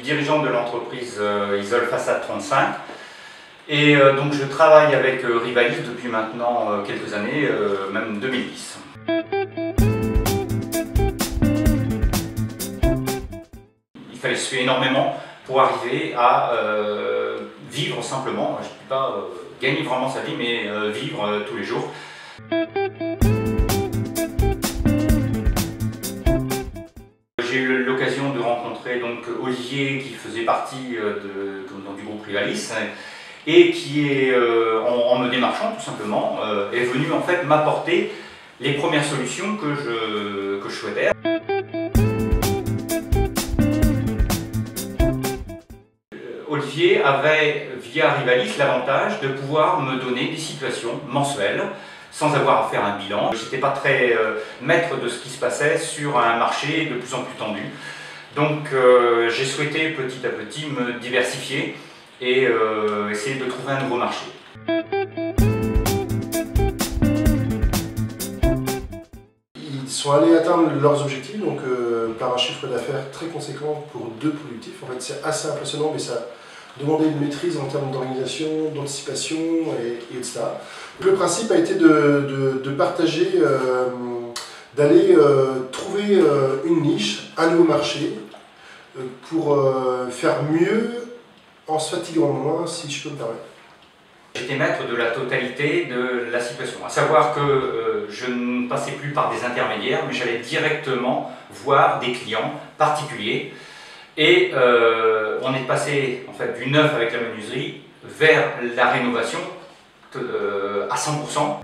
dirigeant de l'entreprise Isole Façade 35. Et donc je travaille avec Rivalis depuis maintenant quelques années, même 2010. Il fallait suer énormément pour arriver à vivre simplement. Je ne dis pas gagner vraiment sa vie, mais vivre tous les jours. J'ai eu l'occasion de rencontrer donc Olivier, qui faisait partie du groupe Rivalis, et qui est, en me démarchant tout simplement, est venu en fait m'apporter les premières solutions que je souhaitais. Olivier avait, via Rivalis, l'avantage de pouvoir me donner des situations mensuelles, sans avoir à faire un bilan. Je n'étais pas très maître de ce qui se passait sur un marché de plus en plus tendu. Donc j'ai souhaité petit à petit me diversifier et essayer de trouver un nouveau marché. Ils sont allés atteindre leurs objectifs, donc par un chiffre d'affaires très conséquent pour 2 productifs. En fait, c'est assez impressionnant, mais ça demandait une maîtrise en termes d'organisation, d'anticipation, et etc. Le principe a été de partager, d'aller trouver une niche, un nouveau marché, pour faire mieux en se fatiguant moins, si je peux me permettre. J'étais maître de la totalité de la situation, à savoir que je ne passais plus par des intermédiaires, mais j'allais directement voir des clients particuliers. Et on est passé en fait, du neuf avec la menuiserie vers la rénovation à 100%.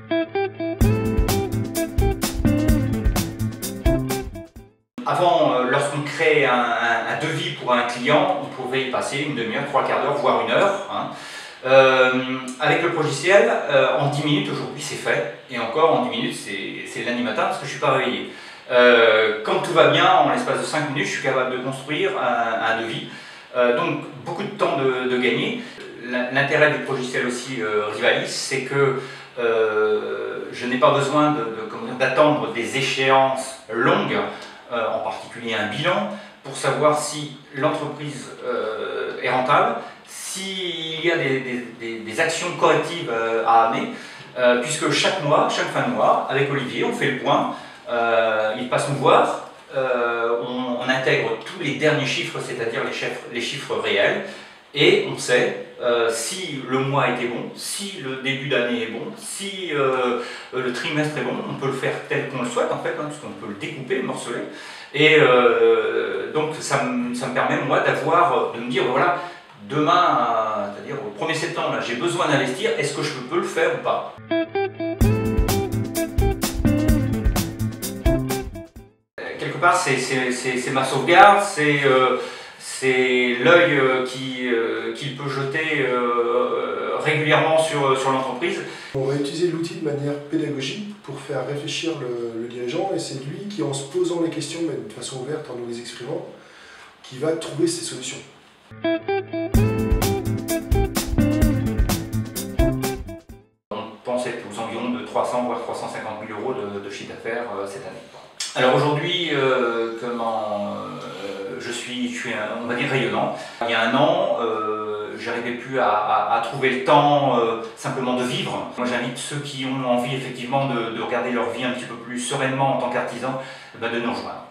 Avant, lorsqu'on crée un devis pour un client, on pouvait y passer une demi-heure, 3 quarts d'heure, voire 1 heure. Hein. Avec le logiciel, en 10 minutes aujourd'hui c'est fait, et encore en 10 minutes c'est lundi matin parce que je ne suis pas réveillé. Quand tout va bien, en l'espace de 5 minutes, je suis capable de construire un devis. Donc beaucoup de temps de gagner. L'intérêt du logiciel aussi Rivalis, c'est que je n'ai pas besoin d'attendre des échéances longues, en particulier un bilan, pour savoir si l'entreprise est rentable, s'il y a des actions correctives à amener, puisque chaque mois, chaque fin de mois, avec Olivier, on fait le point, il passe nous voir, on intègre tous les derniers chiffres, c'est-à-dire les chiffres réels, et on sait si le mois a été bon, si le début d'année est bon, si le trimestre est bon. On peut le faire tel qu'on le souhaite en fait, hein, puisqu'on peut le découper, le morceler. Et donc ça me permet moi de me dire voilà, demain, c'est-à-dire au 1er septembre, j'ai besoin d'investir, est-ce que je peux le faire ou pas? Quelque part c'est ma sauvegarde, c'est l'œil qu'il peut jeter régulièrement sur l'entreprise. On va utiliser l'outil de manière pédagogique pour faire réfléchir le dirigeant, et c'est lui qui, en se posant les questions, mais de façon ouverte, en nous les exprimant, qui va trouver ses solutions. On pense être aux environs de 300 voire 350 000 euros de chiffre d'affaires cette année. Alors aujourd'hui, je suis on va dire rayonnant. Il y a 1 an, j'arrivais plus à trouver le temps simplement de vivre. Moi j'invite ceux qui ont envie effectivement de regarder leur vie un petit peu plus sereinement en tant qu'artisan, de nous rejoindre.